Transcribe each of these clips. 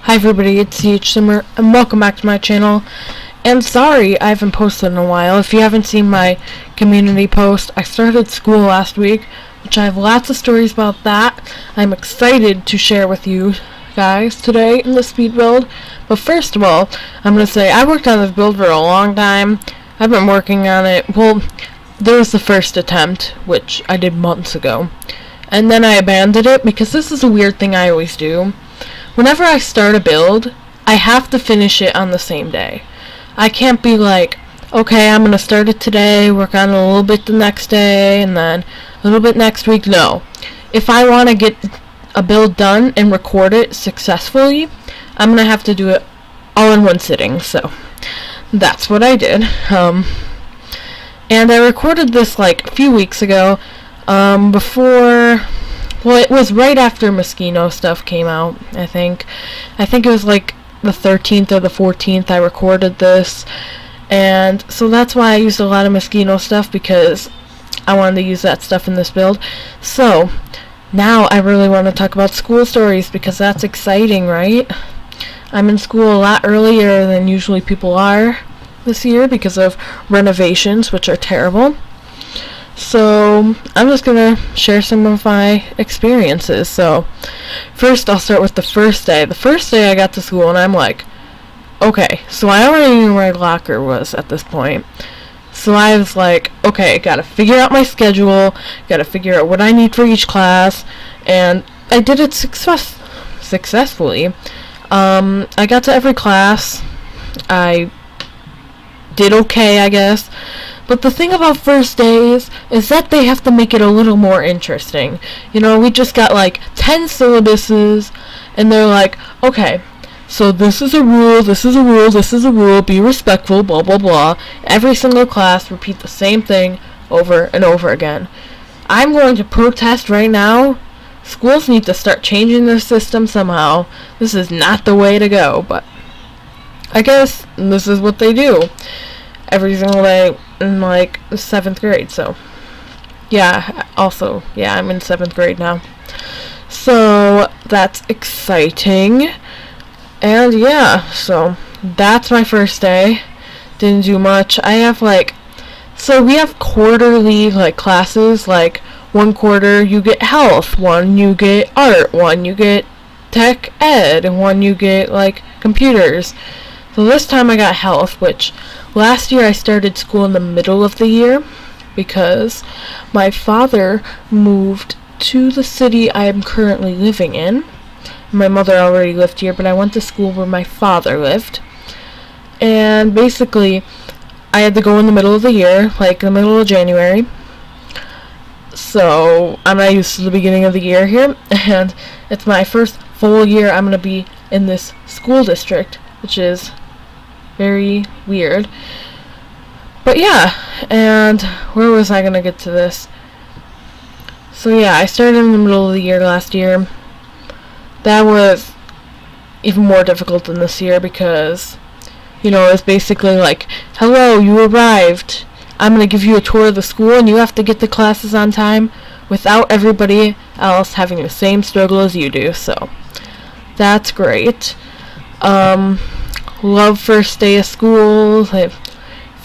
Hi everybody, it's DHSimmer, and welcome back to my channel. And sorry I haven't posted in a while. If you haven't seen my community post, I started school last week, which I have lots of stories about that. I'm excited to share with you guys today in the speed build. But first of all, I'm going to say I worked on this build for a long time. I've been working on it. Well, there was the first attempt, which I did months ago. And then I abandoned it because this is a weird thing I always do. Whenever I start a build, I have to finish it on the same day. I can't be like, okay, I'm going to start it today, work on it a little bit the next day, and then a little bit next week. No. If I want to get a build done and record it successfully, I'm going to have to do it all in one sitting. So that's what I did. And I recorded this like a few weeks ago, well, it was right after Moschino stuff came out, I think. I think it was like the 13th or the 14th I recorded this. And so that's why I used a lot of Moschino stuff, because I wanted to use that stuff in this build. So now I really want to talk about school stories, because that's exciting, right? I'm in school a lot earlier than usually people are this year because of renovations, which are terrible. So I'm just going to share some of my experiences. So first I'll start with the first day. The first day I got to school and I'm like, okay, so I already knew where my locker was at this point. So I was like, okay, gotta figure out my schedule, gotta figure out what I need for each class, and I did it successfully. I got to every class. I did okay, I guess. But the thing about first days is that they have to make it a little more interesting. You know, we just got like 10 syllabuses, and they're like, okay, so this is a rule, this is a rule, this is a rule, be respectful, blah, blah, blah. Every single class repeat the same thing over and over again. I'm going to protest right now. Schools need to start changing their system somehow. This is not the way to go, but I guess this is what they do every single day in like 7th grade. So yeah, also, yeah, I'm in 7th grade now, so that's exciting. And yeah, so that's my first day. Didn't do much. I have so we have quarterly classes. Like one quarter you get health, one you get art, one you get tech ed, and one you get computers. So this time I got health, which last year I started school in the middle of the year because my father moved to the city I am currently living in. My mother already lived here, but I went to school where my father lived. And basically, I had to go in the middle of the year, like the middle of January. So I'm not used to the beginning of the year here, and it's my first full year I'm going to be in this school district, which is very weird. But yeah, and where was I gonna get to this? So yeah, I started in the middle of the year last year. That was even more difficult than this year because, you know, it's basically like, hello, you arrived. I'm gonna give you a tour of the school and you have to get to classes on time without everybody else having the same struggle as you do. So that's great. Love first day of school. If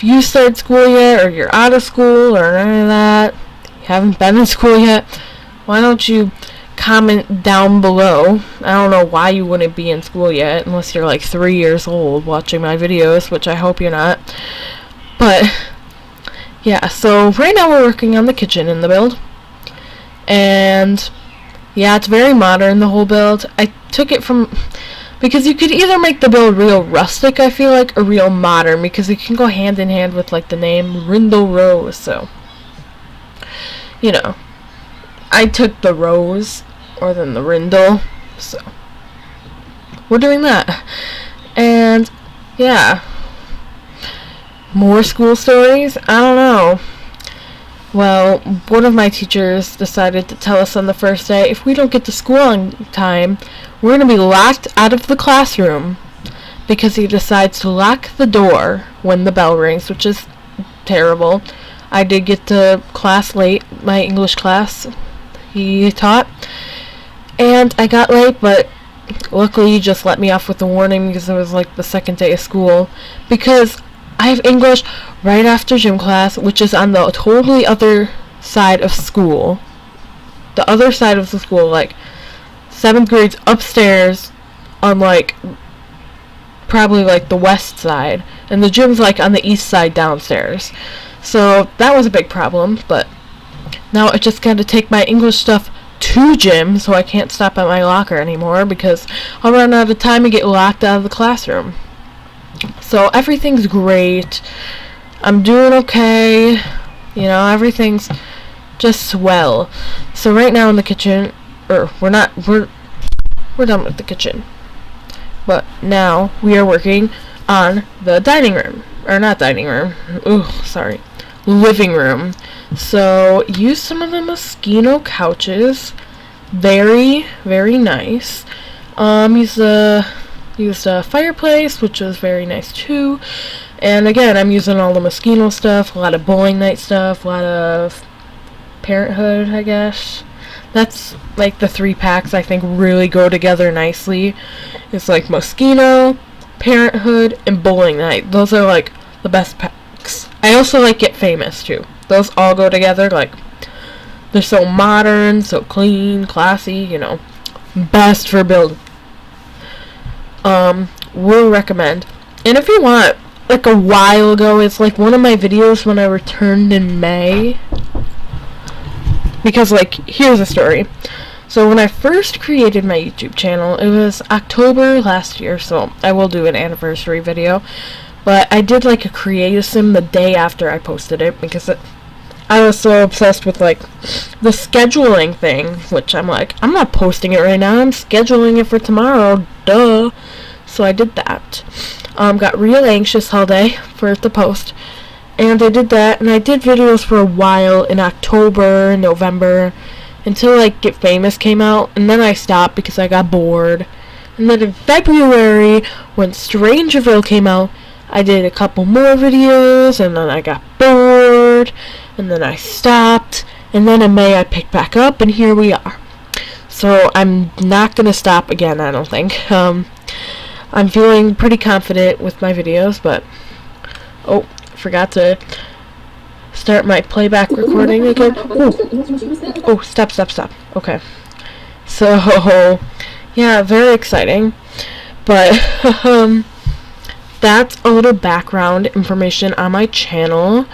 you started school yet, or you're out of school, or none of that, you haven't been in school yet, why don't you comment down below? I don't know why you wouldn't be in school yet, unless you're 3 years old watching my videos, which I hope you're not. But yeah, so right now we're working on the kitchen in the build. And yeah, it's very modern, the whole build. I took it from, because you could either make the build real rustic, I feel like, or real modern, because it can go hand in hand with the name Rindle Rose. So, you know, I took the rose or then the Rindle, so we're doing that. And yeah, more school stories. I don't know. Well, one of my teachers decided to tell us on the first day, if we don't get to school on time, we're going to be locked out of the classroom, because he decides to lock the door when the bell rings, which is terrible. I did get to class late, my English class he taught, and I got late, but luckily you just let me off with a warning because it was like the second day of school, because I have English right after gym class, which is on the totally other side of school. The other side of the school, like 7th grade's upstairs on like probably like the west side, and the gym's like on the east side downstairs. So that was a big problem, but now I just gotta take my English stuff to gym, so I can't stop at my locker anymore because I'll run out of time and get locked out of the classroom. So everything's great. I'm doing okay. You know, everything's just swell. So right now in the kitchen, or we're done with the kitchen. But now we are working on the dining room. Or not dining room. Ooh, sorry. Living room. So use some of the Moschino couches. Very, very nice. Used a fireplace, which was very nice too. And again, I'm using all the Moschino stuff, a lot of bowling night stuff, a lot of Parenthood, I guess. That's like the 3 packs I think really go together nicely. It's like Moschino, Parenthood, and bowling night. Those are like the best packs. I also like Get Famous too. Those all go together. Like, they're so modern, so clean, classy, you know. Best for build. Will recommend. And if you want, like a while ago, it's like one of my videos when I returned in May. Because, like, here's a story. So when I first created my YouTube channel, it was October last year, so I will do an anniversary video. But I did like a creative sim the day after I posted it, because I was so obsessed with like the scheduling thing, which I'm like, I'm not posting it right now, I'm scheduling it for tomorrow, duh. So I did that. Got real anxious all day for it to post, and I did that, and I did videos for a while in October, November, until like Get Famous came out, and then I stopped because I got bored. And then in February, when Strangerville came out, I did a couple more videos, and then I got bored, and then I stopped, and then in May I picked back up, and here we are. So I'm not gonna stop again, I don't think. I'm feeling pretty confident with my videos, but oh, forgot to start my playback recording again. Oh, stop. Okay. So, yeah, very exciting. But, that's a little background information on my channel.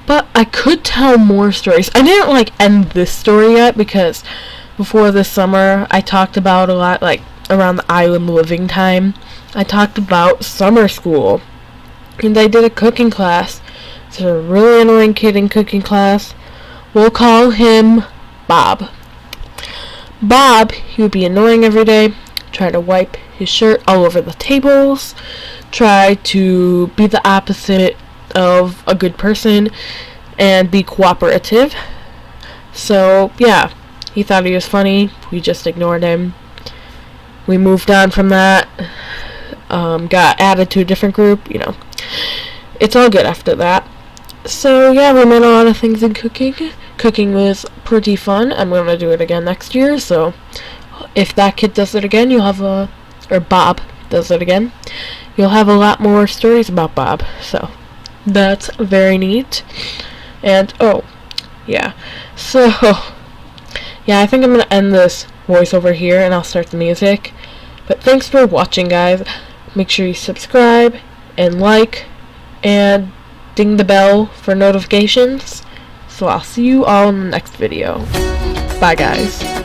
But I could tell more stories. I didn't, like, end this story yet, because before this summer, I talked about a lot, like, around the island living time. I talked about summer school. And I did a cooking class. It's a really annoying kid in cooking class. We'll call him Bob. Bob, he would be annoying every day, try to wipe his shirt all over the tables, try to be the opposite of a good person, and be cooperative. So, yeah, he thought he was funny. We just ignored him. We moved on from that. Got added to a different group, you know. It's all good after that. So, yeah, we made a lot of things in cooking. Cooking was pretty fun. I'm going to do it again next year, so if that kid does it again, or Bob does it again, you'll have a lot more stories about Bob. So, that's very neat. And, oh, yeah. So, yeah, I think I'm going to end this voiceover here, and I'll start the music. But thanks for watching, guys. Make sure you subscribe and like and ding the bell for notifications. So I'll see you all in the next video. Bye, guys.